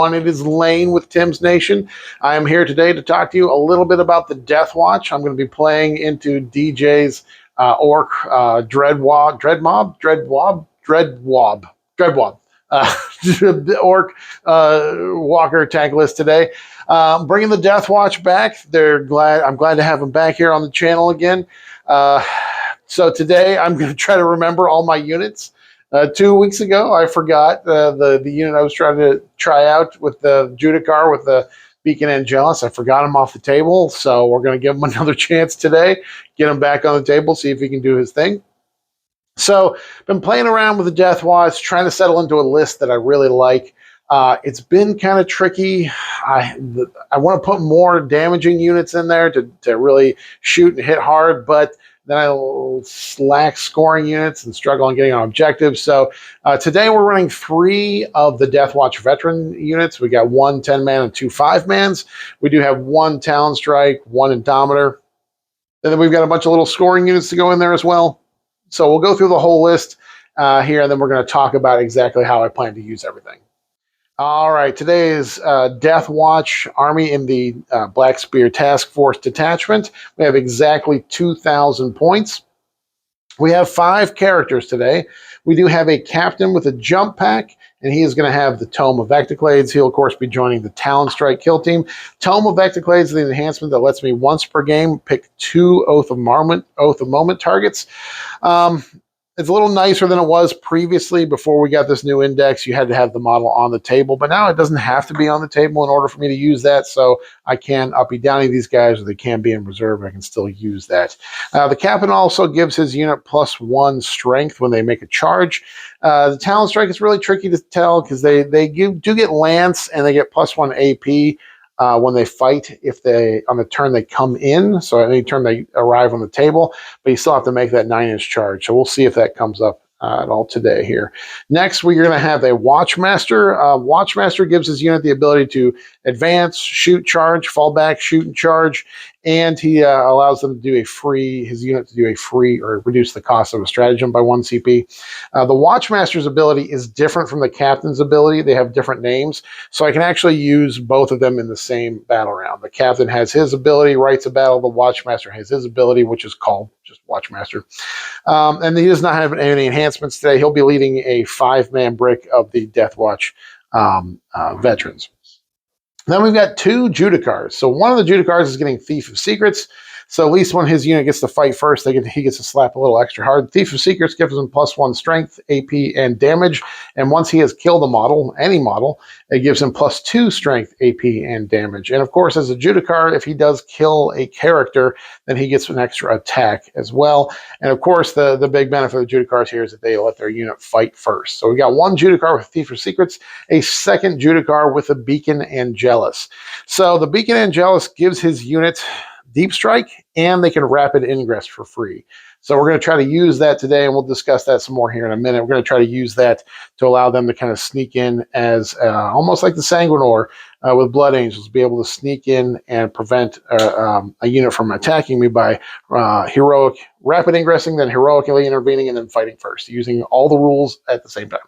everyone. It is Lane with Tim's Nation. I am here today to talk to you a little bit about the DeathWatch. I'm going to be playing into DJ's Orc Dreadwob, Orc Walker tank list today. Bringing the DeathWatch back. I'm glad to have them back here on the channel again. So today I'm going to try to remember all my units. 2 weeks ago, I forgot the unit I was trying to try out with the Judicar with the Beacon Angelus. I forgot him off the table, so we're going to give him another chance today, get him back on the table, see if he can do his thing. So, been playing around with the DeathWatch, trying to settle into a list that I really like. It's been kind of tricky. I want to put more damaging units in there to really shoot and hit hard, but then I lack scoring units and struggle on getting on objectives. So today we're running 3 of the DeathWatch veteran units. We got 1 10-man and 2 5-mans. We do have 1 Talon Strike, 1 Indomitor. And then we've got a bunch of little scoring units to go in there as well. So we'll go through the whole list here, and then we're going to talk about exactly how I plan to use everything. All right, today's DeathWatch Army in the Black Spear Task Force Detachment. We have exactly 2,000 points. We have 5 characters today. We do have a captain with a jump pack, and he is going to have the Tome of Ectoclades. He'll, of course, be joining the Talon Strike kill team. Tome of Ectoclades is the enhancement that lets me once per game pick 2 Oath of Moment targets. It's a little nicer than it was previously. Before we got this new index, you had to have the model on the table, but now it doesn't have to be on the table in order for me to use that, so I can uppy downy these guys, or they can be in reserve. I can still use that. The captain also gives his unit +1 strength when they make a charge. The Talon Strike is really tricky to tell because they do get Lance, and they get +1 AP. When they fight, on the turn they come in, so any turn they arrive on the table, but you still have to make that 9-inch charge. So we'll see if that comes up at all today here. Next, we're going to have a Watchmaster. Watchmaster gives his unit the ability to advance, shoot, charge, fall back, shoot, and charge, and he allows them to do his unit to do a free or reduce the cost of a stratagem by 1 CP. The Watchmaster's ability is different from the Captain's ability. They have different names, so I can actually use both of them in the same battle round. The Captain has his ability, writes a battle. The Watchmaster has his ability, which is called just Watchmaster. And he does not have any enhancements today. He'll be leading a 5-man brick of the DeathWatch veterans. Then we've got 2 Judicars. So one of the Judicars is getting Thief of Secrets. So at least when his unit gets to fight first, he gets to slap a little extra hard. Thief of Secrets gives him +1 strength, AP, and damage. And once he has killed a model, any model, it gives him +2 strength, AP, and damage. And of course, as a Judicar, if he does kill a character, then he gets an extra attack as well. And of course, the big benefit of the Judicars here is that they let their unit fight first. So we got 1 Judicar with Thief of Secrets, a 2nd Judicar with a Beacon Angelus. So the Beacon Angelus gives his unit Deep Strike, and they can rapid ingress for free. So we're going to try to use that today, and we'll discuss that some more here in a minute. We're going to try to use that to allow them to kind of sneak in as almost like the Sanguinor with Blood Angels, be able to sneak in and prevent a unit from attacking me by heroic rapid ingressing, then heroically intervening, and then fighting first, using all the rules at the same time.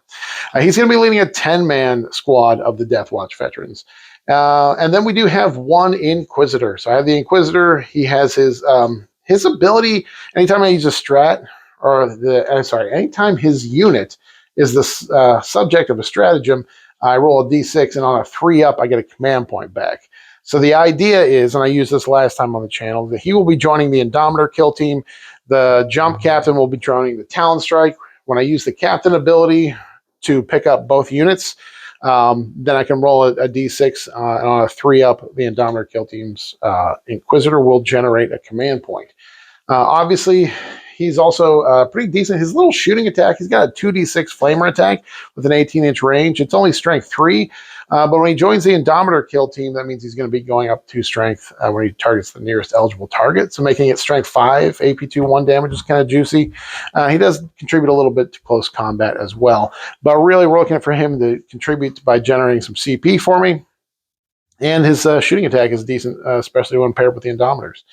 He's going to be leading a 10-man squad of the DeathWatch veterans. And then we do have 1 Inquisitor. So I have the Inquisitor. He has his ability, anytime I use a strat, anytime his unit is the subject of a stratagem, I roll a d6, and on a 3-up, I get a command point back. So the idea is, and I used this last time on the channel, that he will be joining the Indomitor kill team. The Jump Captain will be joining the Talon Strike. When I use the Captain ability to pick up both units, then I can roll a d6, and on a 3-up, the Indomitor kill team's Inquisitor will generate a command point. Obviously, he's also pretty decent. His little shooting attack, he's got a 2d6 flamer attack with an 18-inch range. It's only strength 3, but when he joins the Indomitor kill team, that means he's going to be going up 2 strength when he targets the nearest eligible target. So making it strength 5, AP2 1 damage is kind of juicy. He does contribute a little bit to close combat as well, but really we're looking for him to contribute by generating some CP for me. And his shooting attack is decent, especially when paired with the Indomitors.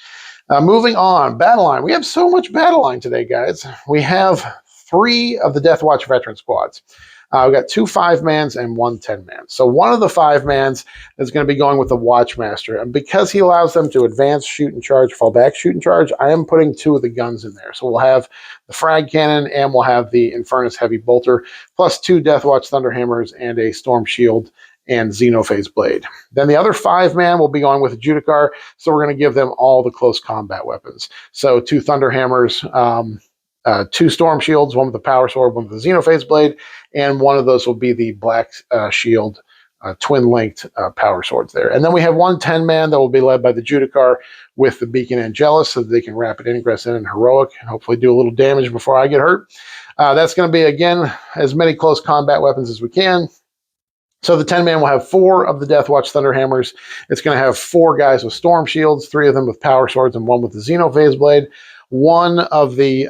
Moving on, battle line. We have so much battle line today, guys. We have 3 of the DeathWatch veteran squads. We've got 2 5-mans and 1 10-man. So one of the 5-mans is going to be going with the Watchmaster. And because he allows them to advance, shoot, and charge, fall back, shoot, and charge, I am putting 2 of the guns in there. So we'll have the frag cannon and we'll have the Infernus heavy bolter, plus 2 DeathWatch Thunderhammers and a Storm Shield and Xenophase Blade. Then the other 5-man will be going with a Judicar, so we're going to give them all the close combat weapons. So 2 Thunderhammers, 2 Storm Shields, 1 with the Power Sword, 1 with the Xenophase Blade, and 1 of those will be the Black Shield twin-linked Power Swords there. And then we have 1 10-man that will be led by the Judicar with the Beacon Angelus, so that they can rapid ingress in and heroic, and hopefully do a little damage before I get hurt. That's going to be, again, as many close combat weapons as we can. So the 10-man will have 4 of the DeathWatch Thunderhammers. It's going to have 4 guys with Storm Shields, 3 of them with Power Swords, and 1 with the Xenophase Blade. 1 of the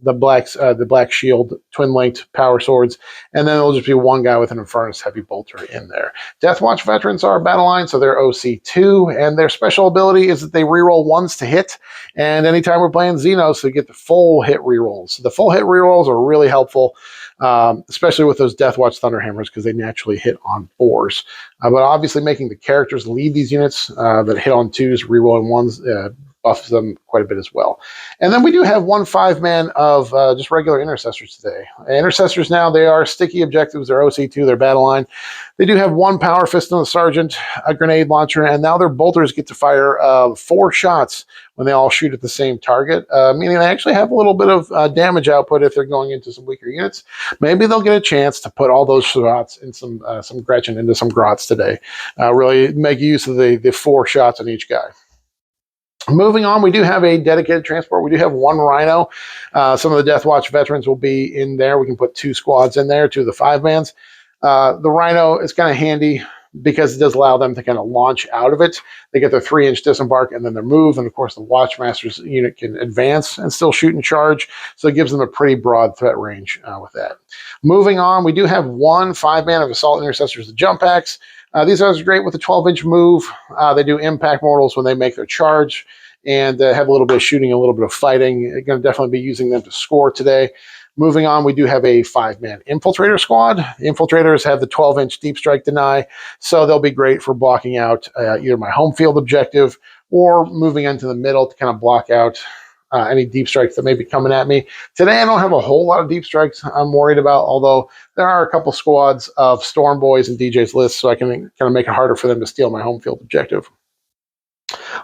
Black Shield twin-linked Power Swords, and then it'll just be 1 guy with an Infernus Heavy Bolter in there. DeathWatch veterans are battle line, so they're OC2, and their special ability is that they reroll 1s to hit, and anytime we're playing Xenos, they get the full hit rerolls. So the full hit rerolls are really helpful, especially with those DeathWatch Thunderhammers, because they naturally hit on 4s. But obviously making the characters lead these units that hit on 2s, rerolling 1s, buffs them quite a bit as well. And then we do have 1 5-man of just regular intercessors today. Intercessors now, they are sticky objectives. They're OC2, they're battle line. They do have 1 power fist on the sergeant, a grenade launcher, and now their bolters get to fire 4 shots when they all shoot at the same target, meaning they actually have a little bit of damage output if they're going into some weaker units. Maybe they'll get a chance to put all those shots in some Gretchen into some Grots today. Really make use of the 4 shots on each guy. Moving on, we do have a dedicated transport. We do have 1 Rhino. Some of the DeathWatch veterans will be in there. We can put 2 squads in there, 2 of the 5-mans. The Rhino is kind of handy because it does allow them to kind of launch out of it. They get their 3-inch disembark and then their move. And of course, the Watchmaster's unit can advance and still shoot and charge. So it gives them a pretty broad threat range with that. Moving on, we do have 1 5-man of Assault Intercessors, the Jump Packs. These guys are great with a 12-inch move. They do impact mortals when they make their charge and have a little bit of shooting, a little bit of fighting. They're going to definitely be using them to score today. Moving on, we do have a 5-man Infiltrator squad. The Infiltrators have the 12-inch deep strike deny, so they'll be great for blocking out either my home field objective or moving into the middle to kind of block out any deep strikes that may be coming at me. Today, I don't have a whole lot of deep strikes I'm worried about, although there are a couple squads of Storm Boys and DJ's List, so I can kind of make it harder for them to steal my home field objective.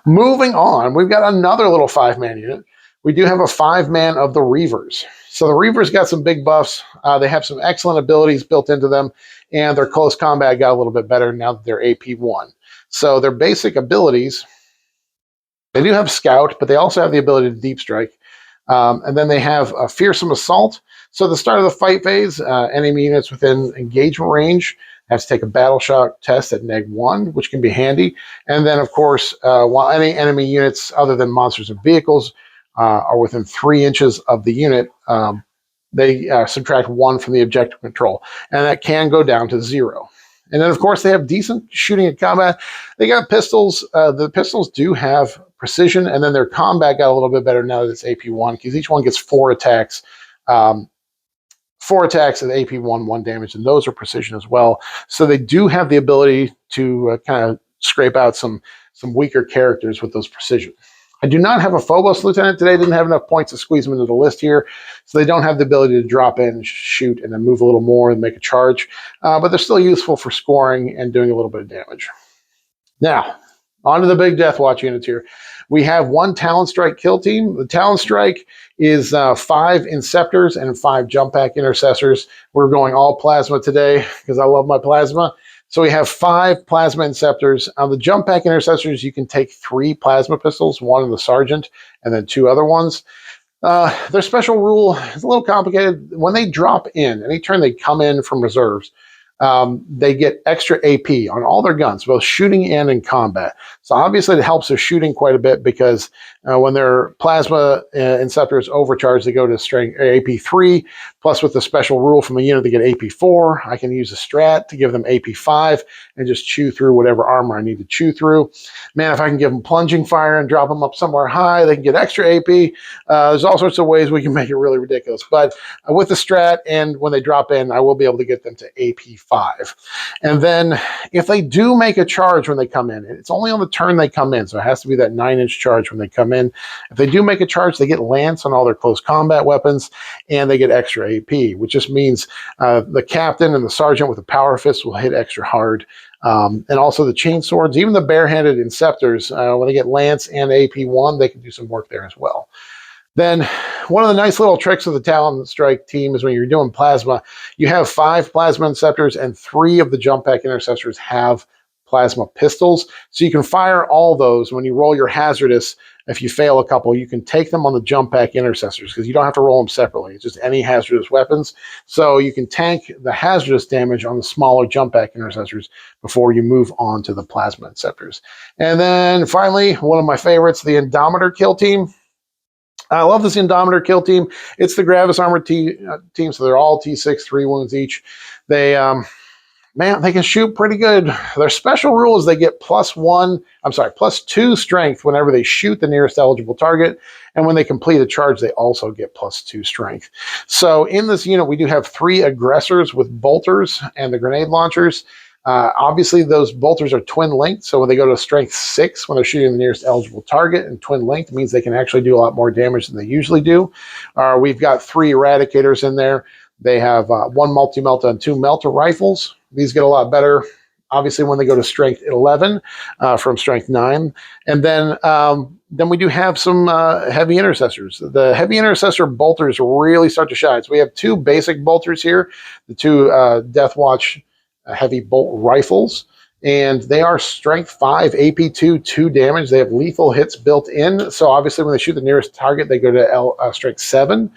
Moving on, we've got another little 5-man unit. We do have a 5-man of the Reavers. So the Reavers got some big buffs. They have some excellent abilities built into them, and their close combat got a little bit better now that they're AP1. So their basic abilities, they do have Scout, but they also have the ability to Deep Strike. And then they have a Fearsome Assault. So at the start of the fight phase, enemy units within engagement range have to take a battle shock test at -1, which can be handy. And then, of course, while any enemy units other than monsters and vehicles are within 3 inches of the unit, they subtract 1 from the objective control. And that can go down to 0. And then, of course, they have decent shooting and combat. They got pistols. The pistols do have precision, and then their combat got a little bit better now that it's AP1, because each one gets 4 attacks. 4 attacks at AP1, 1 damage, and those are precision as well. So they do have the ability to kind of scrape out some weaker characters with those precision. I do not have a Phobos Lieutenant today. Didn't have enough points to squeeze them into the list here. So they don't have the ability to drop in, shoot, and then move a little more and make a charge. But they're still useful for scoring and doing a little bit of damage. Now, on to the big DeathWatch units here. We have 1 Talon Strike kill team. The Talon Strike is 5 Inceptors and 5 Jump Pack Intercessors. We're going all plasma today because I love my plasma. So we have 5 Plasma Inceptors. On the Jump Pack Intercessors, you can take 3 Plasma Pistols, 1 in the Sergeant, and then 2 other ones. Their special rule is a little complicated. When they drop in, any turn they come in from reserves, they get extra AP on all their guns, both shooting and in combat. So obviously it helps their shooting quite a bit because when their plasma inceptors overcharge, they go to strength AP3. Plus, with the special rule from the unit, they get AP4. I can use a strat to give them AP5 and just chew through whatever armor I need to chew through. Man, if I can give them plunging fire and drop them up somewhere high, they can get extra AP. There's all sorts of ways we can make it really ridiculous. But with the strat and when they drop in, I will be able to get them to AP5. And then if they do make a charge when they come in, it's only on the turn they come in, so it has to be that 9-inch charge when they come in. If they do make a charge, they get lance on all their close combat weapons, and they get extra AP, which just means the captain and the sergeant with the power fist will hit extra hard. And also the chain swords, even the barehanded inceptors, when they get lance and AP1, they can do some work there as well. Then one of the nice little tricks of the Talon Strike team is when you're doing plasma, you have 5 plasma inceptors and 3 of the jump pack intercessors have plasma pistols. So you can fire all those. When you roll your hazardous, if you fail a couple, you can take them on the jump pack intercessors because you don't have to roll them separately. It's just any hazardous weapons. So you can tank the hazardous damage on the smaller jump pack intercessors before you move on to the plasma inceptors. And then finally, one of my favorites, the Indomitor kill team. I love this Indomitor kill team. It's the Gravis Armored team, so they're all T6, 3 wounds each. They, man, they can shoot pretty good. Their special rule is they get +2 strength whenever they shoot the nearest eligible target, and when they complete a charge, they also get +2 strength. So in this unit, we do have 3 aggressors with bolters and the grenade launchers. Obviously, those bolters are twin-linked, so when they go to strength 6, when they're shooting the nearest eligible target, and twin-linked means they can actually do a lot more damage than they usually do. We've got 3 eradicators in there. They have 1 multi-melta and 2 melta rifles. These get a lot better, obviously, when they go to strength 11 from strength 9. And then we do have some heavy intercessors. The heavy intercessor bolters really start to shine. So we have 2 basic bolters here, the 2 DeathWatch heavy bolt rifles, and they are strength 5, AP2, 2 damage. They have lethal hits built in, so obviously when they shoot the nearest target, they go to strength 7.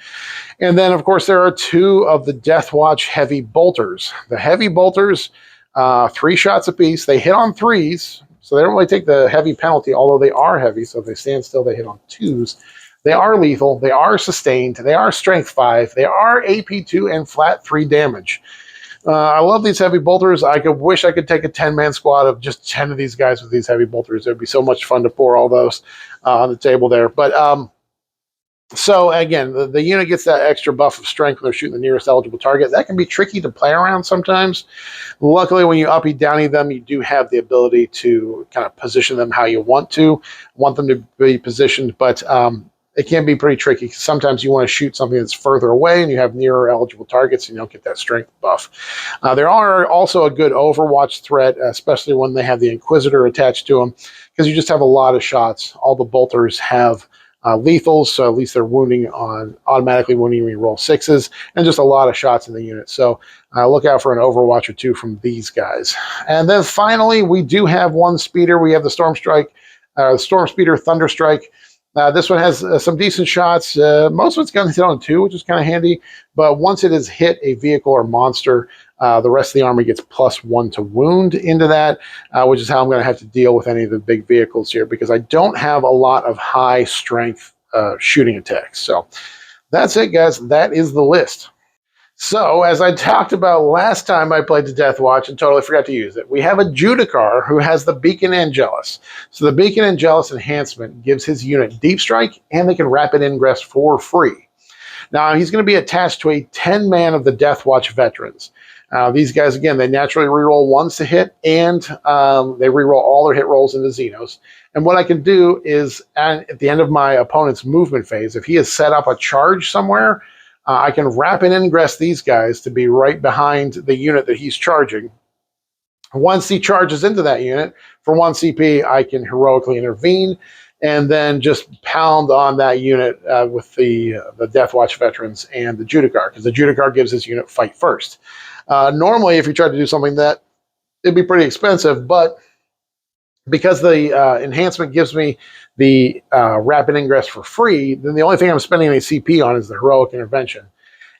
And then, of course, there are 2 of the DeathWatch heavy bolters. The heavy bolters, 3 shots apiece. They hit on 3s, so they don't really take the heavy penalty, although they are heavy, so if they stand still, they hit on 2s. They are lethal. They are sustained. They are strength 5. They are AP2 and flat 3 damage. I love these heavy bolters. I wish I could take a 10-man squad of just 10 of these guys with these heavy bolters. It would be so much fun to pour all those on the table there. But so again, the unit gets that extra buff of strength when they're shooting the nearest eligible target. That can be tricky to play around sometimes. Luckily, when you uppy downy them, you do have the ability to kind of position them how you want them to be positioned. But it can be pretty tricky. Sometimes you want to shoot something that's further away and you have nearer eligible targets and you don't get that strength buff. There are also a good Overwatch threat, especially when they have the Inquisitor attached to them, because you just have a lot of shots. All the bolters have lethals, so at least they're automatically wounding when you roll 6s, and just a lot of shots in the unit. So look out for an Overwatch or 2 from these guys. And then finally, we do have 1 speeder. We have the Storm Speeder Thunderstrike. This one has some decent shots. Most of it's going to hit on 2, which is kind of handy. But once it has hit a vehicle or monster, the rest of the army gets +1 to wound into that, which is how I'm going to have to deal with any of the big vehicles here, because I don't have a lot of high strength shooting attacks. So that's it, guys. That is the list. So, as I talked about last time I played the DeathWatch and totally forgot to use it, we have a Judicar who has the Beacon Angelus. So the Beacon Angelus enhancement gives his unit Deep Strike, and they can rapid ingress for free. Now, he's going to be attached to a 10-man of the DeathWatch veterans. These guys, again, they naturally reroll 1s to hit, and they reroll all their hit rolls into Xenos. And what I can do is, at the end of my opponent's movement phase, if he has set up a charge somewhere, I can rapid ingress these guys to be right behind the unit that he's charging. Once he charges into that unit, for 1 CP, I can heroically intervene and then just pound on that unit with the DeathWatch veterans and the Judicar, because the Judicar gives his unit fight first. Normally, if you try to do something that, it'd be pretty expensive, but because the enhancement gives me the rapid ingress for free, then the only thing I'm spending any CP on is the heroic intervention.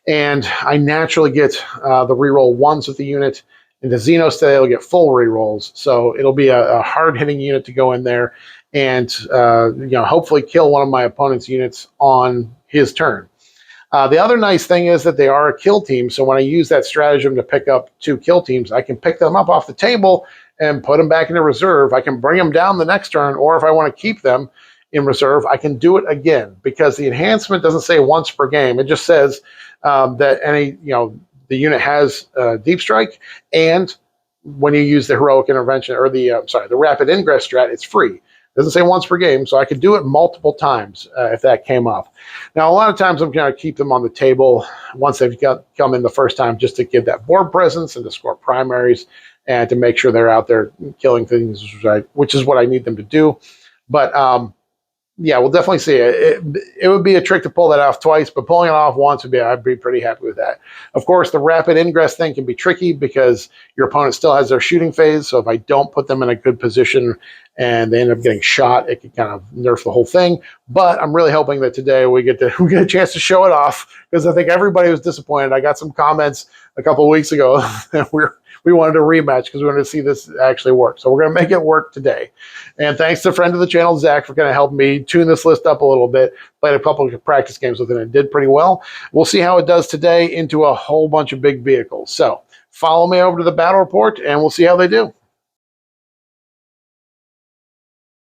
And I naturally get the reroll 1s with the unit, Into Xenos today, it'll get full rerolls. So it'll be a hard-hitting unit to go in there and hopefully kill one of my opponent's units on his turn. The other nice thing is that they are a kill team, so when I use that stratagem to pick up 2 kill teams, I can pick them up off the table and put them back into reserve. I can bring them down the next turn, or if I want to keep them in reserve, I can do it again, because the enhancement doesn't say once per game. It just says that the unit has deep strike, and when you use the heroic intervention or the rapid ingress strat, it's free. It doesn't say once per game, so I could do it multiple times if that came up. Now, a lot of times I'm going to keep them on the table once they've come in the first time, just to give that board presence and to score primaries and to make sure they're out there killing things, which is what I need them to do. But yeah, we'll definitely see it. It would be a trick to pull that off twice, but pulling it off once I'd be pretty happy with that. Of course, the rapid ingress thing can be tricky because your opponent still has their shooting phase. So if I don't put them in a good position and they end up getting shot, it can kind of nerf the whole thing. But I'm really hoping that today we get a chance to show it off, because I think everybody was disappointed. I got some comments a couple of weeks ago that we wanted a rematch because we wanted to see this actually work. So we're going to make it work today. And thanks to a friend of the channel, Zach, for kind of helping me tune this list up a little bit. Played a couple of practice games with it and it did pretty well. We'll see how it does today into a whole bunch of big vehicles. So follow me over to the battle report and we'll see how they do.